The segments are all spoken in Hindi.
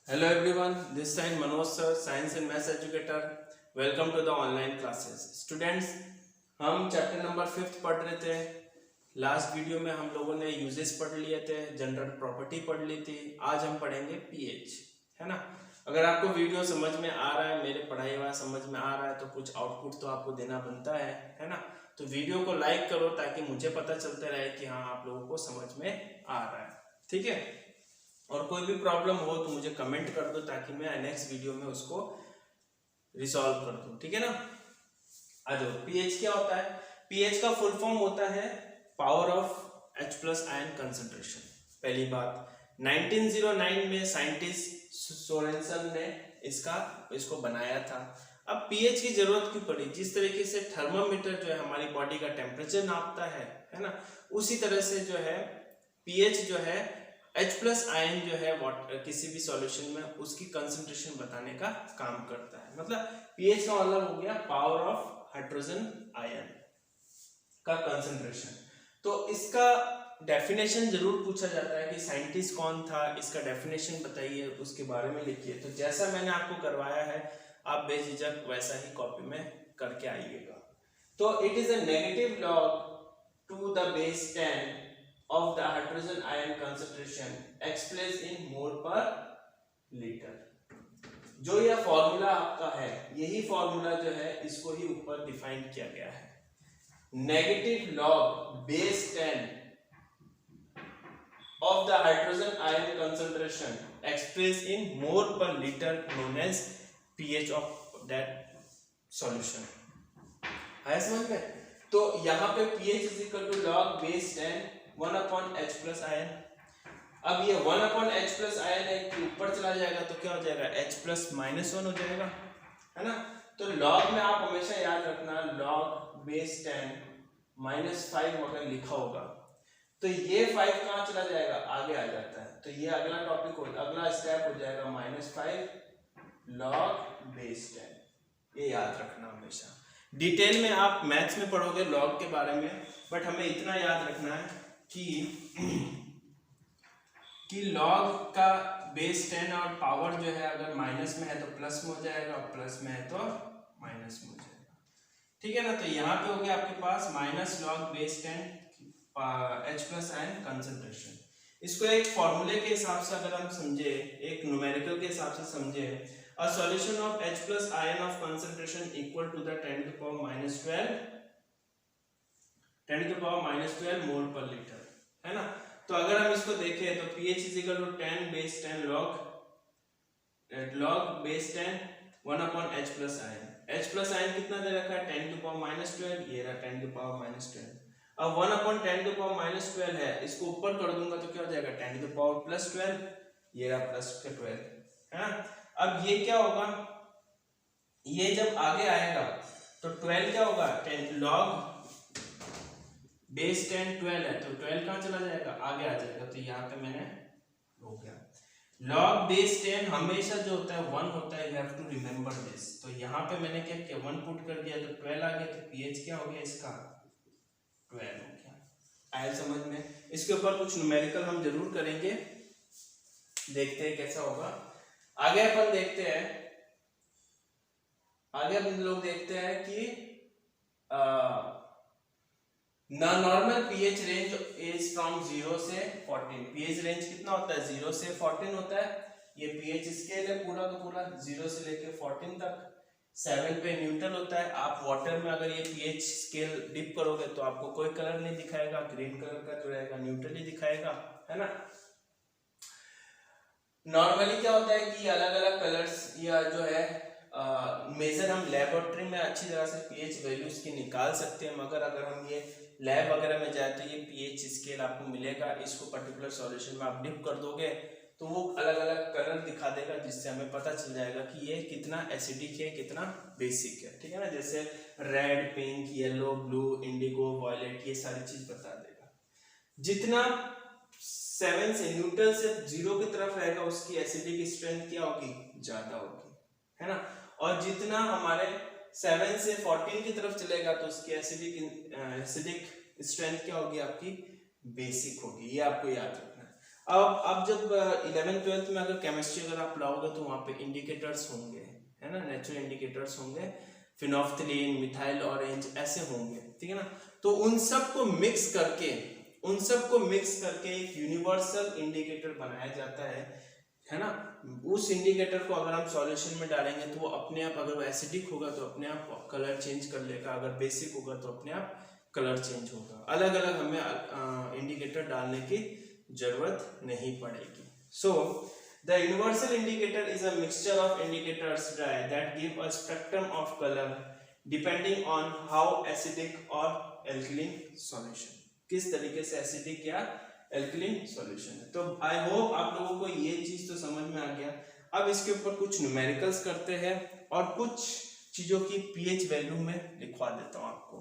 Hello everyone, this side Manoj sir, Science and Maths educator. Welcome to the online classes. Students, हम चैप्टर नंबर 5 पढ़ रहे थे। लास्ट वीडियो में हम लोगों ने यूजेस पढ़ लिए थे, जनरल प्रॉपर्टी पढ़ ली थी। आज हम पढ़ेंगे पीएच, है ना। अगर आपको वीडियो समझ में आ रहा है, मेरे पढ़ाई हुआ समझ में आ रहा है, तो कुछ आउटपुट तो आपको देना बनता है ना। तो वीडियो को लाइक करो ताकि मुझे पता चलता रहे कि हाँ आप लोगों को समझ में आ रहा है, ठीक है। और कोई भी प्रॉब्लम हो तो मुझे कमेंट कर दो ताकि मैं नेक्स्ट वीडियो में उसको रिसॉल्व कर दूं, ठीक है ना। आ जाओ, पीएच क्या होता है। पीएच का फुल फॉर्म होता है power of H plus ion concentration. पहली बात, 1909 में साइंटिस्ट सोरेनसन ने इसको बनाया था। अब पीएच की जरूरत क्यों पड़ी? जिस तरीके से थर्मामीटर जो है हमारी बॉडी का टेम्परेचर नापता है ना, उसी तरह से जो है पीएच जो है H प्लस आयन जो है किसी भी सॉल्यूशन में उसकी कंसंट्रेशन बताने का काम करता है। मतलब पीएच का मतलब हो गया पावर ऑफ हाइड्रोजन आयन का कंसंट्रेशन। तो इसका डेफिनेशन जरूर पूछा जाता है कि साइंटिस्ट कौन था, इसका डेफिनेशन बताइए, उसके बारे में लिखिए। तो जैसा मैंने आपको करवाया है आप बेझिझक वैसा ही कॉपी में करके आइएगा। तो it is a negative log to the base 10 of the hydrogen ion concentration expressed in mole per liter। जो यह फॉर्मूला आपका है, यही फॉर्मूला जो है इसको ही ऊपर डिफाइन किया गया है। Negative log base 10 of the hydrogen ion concentration expressed in mole per liter known as pH of that solution। है समझ में? तो यहाँ पे pH is equal to log base 10 1 upon H plus ion. अब ये 1 upon H प्लस आयन है कि ऊपर चला जाएगा तो क्या हो जाएगा, H प्लस माइनस 1 हो जाएगा, है ना। तो लॉग में आप हमेशा याद रखना लॉग बेस 10 माइनस 5 अगर लिखा होगा तो ये 5 कहाँ चला जाएगा, आगे आ जाता है। तो ये अगला टॉपिक हो, अगला स्टेप हो जाएगा -5 लॉग बेस 10। ये याद रखना हमेशा। डिटेल में आप मैथ्स में पढ़ोगे लॉग के बारे में, बट हमें इतना याद रखना है कि लॉग का बेस 10 और पावर जो है अगर माइनस में है तो प्लस में हो जाएगा और प्लस में है तो माइनस में हो जाएगा, ठीक है ना। तो यहाँ पे हो गया आपके पास minus log base 10 H plus ion concentration. इसको एक फॉर्मूले के हिसाब से अगर हम समझे, एक न्यूमेरिकल के हिसाब से समझे, a solution of H plus ion of concentration equal to the 10 to the power minus 12 मोल पर लीटर, है ना। तो अगर हम इसको देखें तो pH is equal to 10 base 10 log base 10 1 upon H plus ion। H plus ion कितना दे रखा है, 10 to the power minus 12, ये रहा 10 to the power minus 12। अब 1 upon 10 to the power minus 12 है, इसको ऊपर कर दूंगा तो क्या हो जाएगा, 10 to the power plus 12, ये रहा प्लस 12, है ना। अब ये क्या होगा, ये जब आगे आएगा तो 12 क्या होगा, 10 लॉग बेस 10 12 है तो 12 कहाँ चला जाएगा, आगे आ जाएगा। तो यहाँ पे मैंने हो गया लॉग बेस 10 हमेशा जो होता है 1 होता है, you have to remember this. तो यहाँ पे मैंने क्या किया, 1 पुट कर दिया तो 12 आ गया, तो पीएच क्या हो गया इसका 12 हो गया। आया समझ में? इसके ऊपर कुछ न्यूमेरिकल हम जरूर करेंगे, देखते हैं कैसा होगा। आगे अपन देखते हैं, आगे हम लोग देखते हैं कि normal pH range is from 0 से 14। पीएच रेंज कितना होता है, 0 से 14 होता है। ये पीएच स्केल है पूरा का पूरा 0 से लेके 14 तक। 7 पे न्यूट्रल होता है। आप वाटर में अगर ये पीएच स्केल डिप करोगे तो आपको कोई कलर नहीं दिखाएगा, ग्रीन कलर का जो रहेगा न्यूट्रल ही दिखाएगा, है ना। नॉर्मली क्या होता है कि अलग अलग कलर्स या जो है मेजर हम लेबोरेटरी में अच्छी तरह से पीएच वैल्यूज की निकाल सकते हैं, मगर अगर हम ये लैब वगैरह में जाए तो ये पीएच स्केल आपको मिलेगा, इसको पर्टिकुलर सॉल्यूशन में आप डिप कर दोगे तो वो अलग अलग कलर दिखा देगा, जिससे हमें पता चल जाएगा कि ये कितना एसिडिक है कितना बेसिक है, ठीक है ना। जैसे red, pink, yellow, blue, indigo, violet, ये सारी चीज बता देगा। जितना 7 से न्यूट्रल से 0 की तरफ रहेगा उसकी एसिडिक स्ट्रेंथ क्या होगी, ज्यादा होगी, है ना। और जितना हमारे 7 से 14 की तरफ चलेगा तो उसकी एसिडिक स्ट्रेंथ क्या होगी, आपकी बेसिक होगी। ये आपको याद रखना है। अब जब 11th-12th में अगर केमिस्ट्री अगर आप लाओगे तो वहाँ पे इंडिकेटर्स होंगे, है ना, नेचुरल इंडिकेटर्स होंगे, फिनोफ्थलीन, मिथाइल ऑरेंज ऐसे होंगे, ठीक है ना। तो उन सबको मिक्स करके एक यूनिवर्सल इंडिकेटर बनाया जाता है ना। उस इंडिकेटर को अगर हम सॉल्यूशन में डालेंगे तो वो अपने आप, अगर वो एसिडिक होगा तो अपने आप कलर चेंज कर लेगा, अगर बेसिक होगा तो अपने आप कलर चेंज होगा। अलग अलग हमें इंडिकेटर डालने की जरूरत नहीं पड़ेगी। So the universal indicator is a mixture of indicators that give a spectrum of colour depending on how acidic और एल्कलीन सॉल्यूशन, किस तरीके से एसिडिक या एल्कलीन सॉल्यूशन है। तो आई होप आप लोगों को ये चीज तो समझ में आ गया। अब इसके ऊपर कुछ न्यूमेरिकल्स करते हैं और कुछ चीजों की पीएच वैल्यू में लिखवा देता हूं आपको।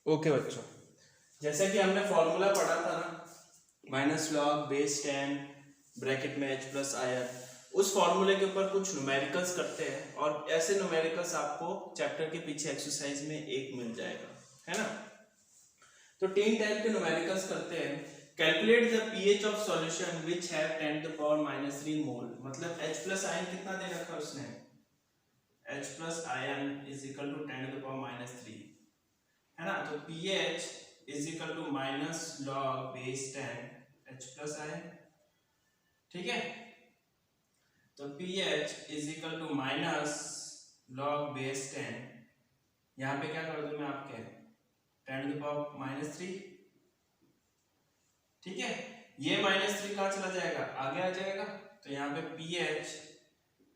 ओके बच्चों, जैसे कि हमने फॉर्मूला पढ़ा था ना, माइनस लॉग बेस 10 ब्रैकेट में H प्लस आयन, उस फॉर्मूले के ऊपर कुछ न्यूमेरिकल्स करते हैं और ऐसे न्यूमेरिकल्स आपको चैप्टर के पीछे एक्सरसाइज में एक मिल जाएगा, है ना। तो 3 टाइप के न्यूमेरिकल्स करते हैं। Calculate the pH of solution which have 10 to the power -3 mol, मतलब H प्लस आयन कितना दे रखा है उसने, H plus ion is equal to 10 to the power -3, है ना। तो pH is equal to minus log base 10 H plus ion, ठीक है। तो pH is equal to minus log base 10, यहाँ पे क्या कर दूं मैं आपके 10 टू द पावर -3, ठीक है। ये -3 कहाँ चला जाएगा, आगे आ जाएगा। तो यहाँ पे pH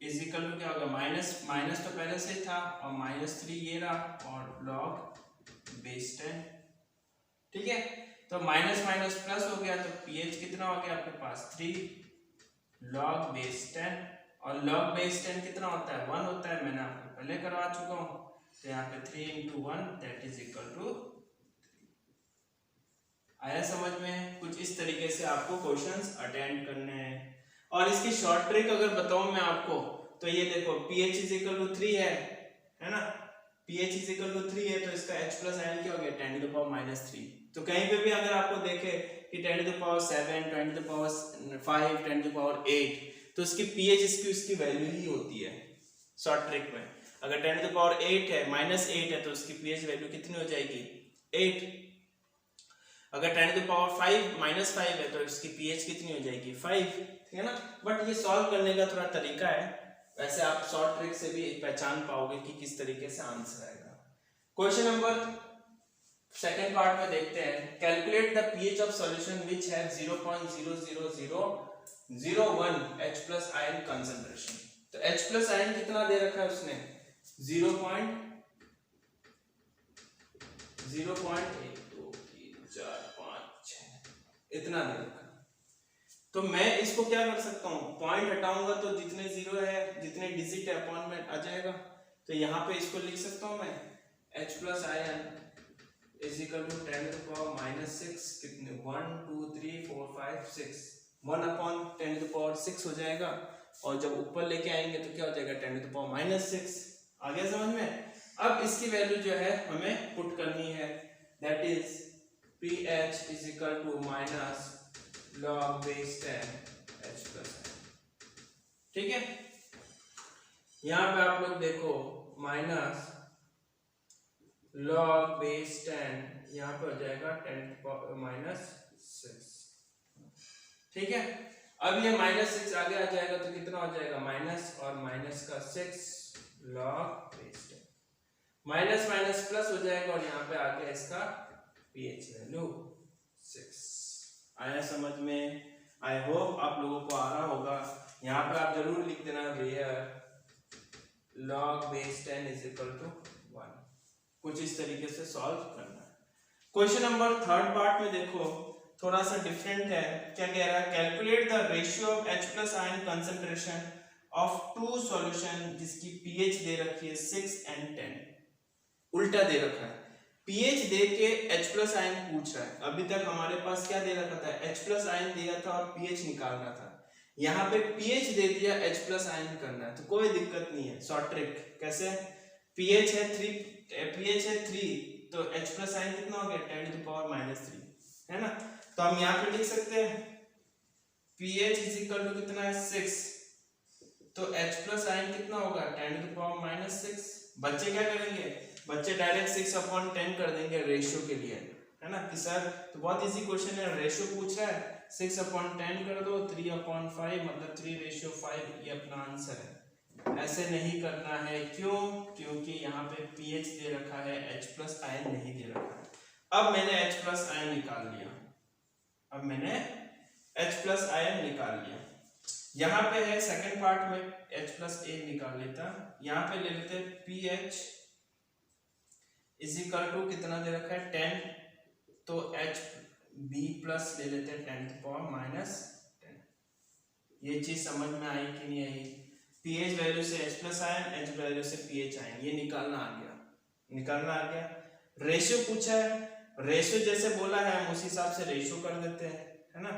इज इक्वल टू क्या होगा, माइनस तो पहले से ही था और -3 ये रहा और लॉग बेस 10, ठीक है। तो माइनस माइनस प्लस हो गया, तो pH कितना हो गया आपके पास 3 लॉग बेस 10, और लॉग बेस 10 कितना होता है 1 होता है, मैंने आपको पहले करवा चुका हूँ। तो यहाँ पे 3 × 1 दैट इज इक्वल टू 3। आया समझ में। कुछ इस तरीके से आपको क्वेश्चंस अटेंड करने हैं। और इसकी शॉर्ट ट्रिक अगर बताऊं मैं आपको, तो ये देखो pH इज इक्वल टू 3 है ना, pH इज इक्वल टू 3 है, तो इसका H प्लस आयन क्या हो गया 10 टू द पावर -3। तो कहीं पे भी अगर आपको देखे कि 10 to the power 7, 10 to the power 5, 10 to the power 8, तो इसकी pH इसकी वैल्यू ही होती है शॉर्ट ट्रिक में। अगर 10 टू द पावर 8 है, -8 है, तो उसकी pH वैल्यू कितनी हो जाएगी 8। अगर 10 टू द पावर 5 है, तो इसकी pH कितनी हो जाएगी 5, ठीक है ना। बट ये सॉल्व करने का थोड़ा तरीका है, वैसे आप शॉर्ट ट्रिक से भी पहचान पाओगे कि किस तरीके से आंसर आएगा। क्वेश्चन नंबर सेकंड पार्ट में देखते हैं। Calculate the pH of solution which have 0.00001 H plus ion concentration. तो H प्लस आयन कितना दे रखा है उसने 0.1 2 3 4 5 6 इतना दे रखा। तो मैं इसको क्या कर सकता हूँ, पॉइंट हटाऊंगा तो जितने जीरो है, जितने डिजिट है अपॉन में आ जाएगा। तो यहाँ पे इसको लिख सकता हूँ मैं H plus ion is equal to 10 to power -6, कितने 1 2 3 4 5 6, 1 अपॉन 10 टू पावर 6 हो जाएगा। और जब ऊपर लेके आएंगे तो क्या हो जाएगा 10 टू पावर -6। आ गया समझ में। अब इसकी वैल्यू जो है हमें पुट करनी है, that is pH is equal to minus log base 10 H plus, ठीक है। यहां पे आप लोग देखो माइनस लॉग बेस 10, यहां पे हो जाएगा 10 -6, ठीक है। अब ये -6 आगे आ जाएगा तो कितना हो जाएगा माइनस और माइनस का 6 log base 10, minus minus plus हो जाएगा और यहाँ पे आ गया इसका pH वैल्यू 6। आया समझ में। आई होप आप लोगों को आ रहा होगा। यहाँ पे आप जरूर लिख देना where log base 10 is equal to 1। कुछ इस तरीके से सॉल्व करना है। क्वेश्चन नंबर थर्ड पार्ट में देखो थोड़ा सा डिफरेंट है। क्या कह रहा है, calculate the ratio of H plus ion concentration of two solution जिसकी pH दे रखी है 6 and 10। उल्टा दे रखा है, pH दे के H प्लस आयन पूछ रहा है। अभी तक हमारे पास क्या दे रखा था, H प्लस आयन दिया था और pH निकालना था। यहाँ पे pH दे दिया, H प्लस आयन करना है, तो कोई दिक्कत नहीं है। शॉर्ट ट्रिक कैसे, pH है 3 तो H प्लस आयन कितना हो गया 10 टू द पावर -3, है ना। तो हम यहाँ पे लिख सकते हैं pH इज इक्वल टू कितना है 6, तो H प्लस आयन कितना होगा 10⁻⁻6। बच्चे क्या करेंगे, बच्चे डायरेक्ट 6/10 कर देंगे रेशियो के लिए, है ना कि सर तो बहुत इजी क्वेश्चन है, रेशियो पूछ रहा है 6/10 कर दो 3/5 मतलब 3:5, ये अपना आंसर है। ऐसे नहीं करना है, क्यों, क्योंकि यहाँ पे pH दे रखा है, H प्लस आयन नहीं दे रखा है। अब मैंने H प्लस आयन निकाल लिया, अब मैंने H प्लस आयन निकाल लिया। यहाँ पे है सेकंड पार्ट में H प्लस ए निकाल लेता, यहाँ पे ले लेते pH इज इक्वल टू कितना दे रखा है 10, तो H B प्लस ले लेते हैं 10⁻⁻10। ये चीज समझ में आई कि नहीं आई। pH वैल्यू से H plus ion, H value से pH आयन, ये निकालना आ गया, निकालना आ गया। रेशियो पूछा है, रेशियो जैसे बोला है हम उस हिसाब से रेशियो कर देते हैं, है ना।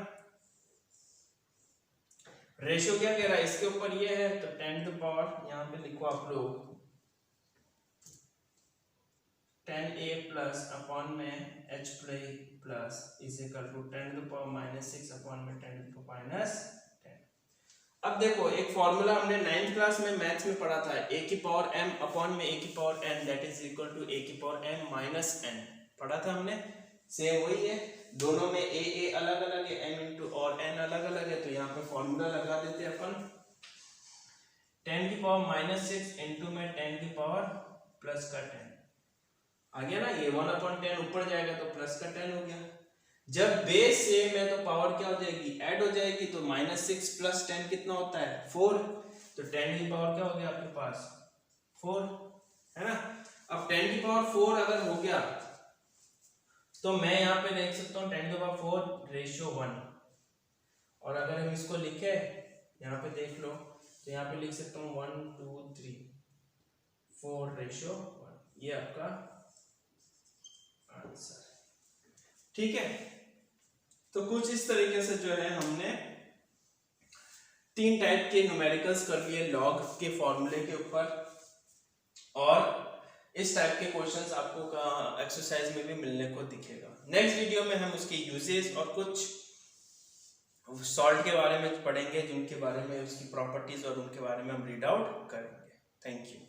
रेशियो क्या कह रहा है, इसके ऊपर ये है तो 10⁻, यहाँ पे लिखो आप लोग 10A प्लस अपॉन में H plus is equal to 10⁻⁻6 upon में 10⁻⁻10। अब देखो एक फॉर्मूला हमने 9th क्लास में मैथ्स में पढ़ा था, a की पावर m अपॉन में a की पावर n that is equal to a की पावर m माइनस n पढ़ा था हमने, सेम वही है, दोनों में a अलग अलग है, m इंटू और n अलग अलग है, तो यहाँ पे फॉर्मूला लगा देते हैं अपन 10⁻⁻6 इंटू में 10 प्लस का 10 आ गया ना, ये 1/10 ऊपर जाएगा तो प्लस का 10 हो गया। जब बेस सेम है तो पावर क्या हो जाएगी, ऐड हो जाएगी, तो -6 प्लस 10 कितना होता है 4, तो 10 की पावर क्या हो गया आपके पास 4, है ना। अब 10 की पावर 4 अगर हो गया तो मैं यहाँ पे लिख सकता हूँ 10 की पावर 4 रेशियो 1, और अगर हम इसको लिखे यहाँ पे देख लो तो यहाँ पे लिख सकता हूँ 1 2 3 4 रेशियो 1, ये आपका आंसर, ठीक है। तो कुछ इस तरीके से जो है हमने 3 टाइप के न्यूमेरिकल्स कर लिए लॉग के फॉर्मूले के ऊपर, और इस टाइप के क्वेश्चंस आपको एक्सरसाइज में भी मिलने को दिखेगा। नेक्स्ट वीडियो में हम उसके यूजेस और कुछ सॉल्ट के बारे में पढ़ेंगे, जिनके बारे में उसकी प्रॉपर्टीज और उनके बारे में हम रीड आउट करेंगे। Thank you.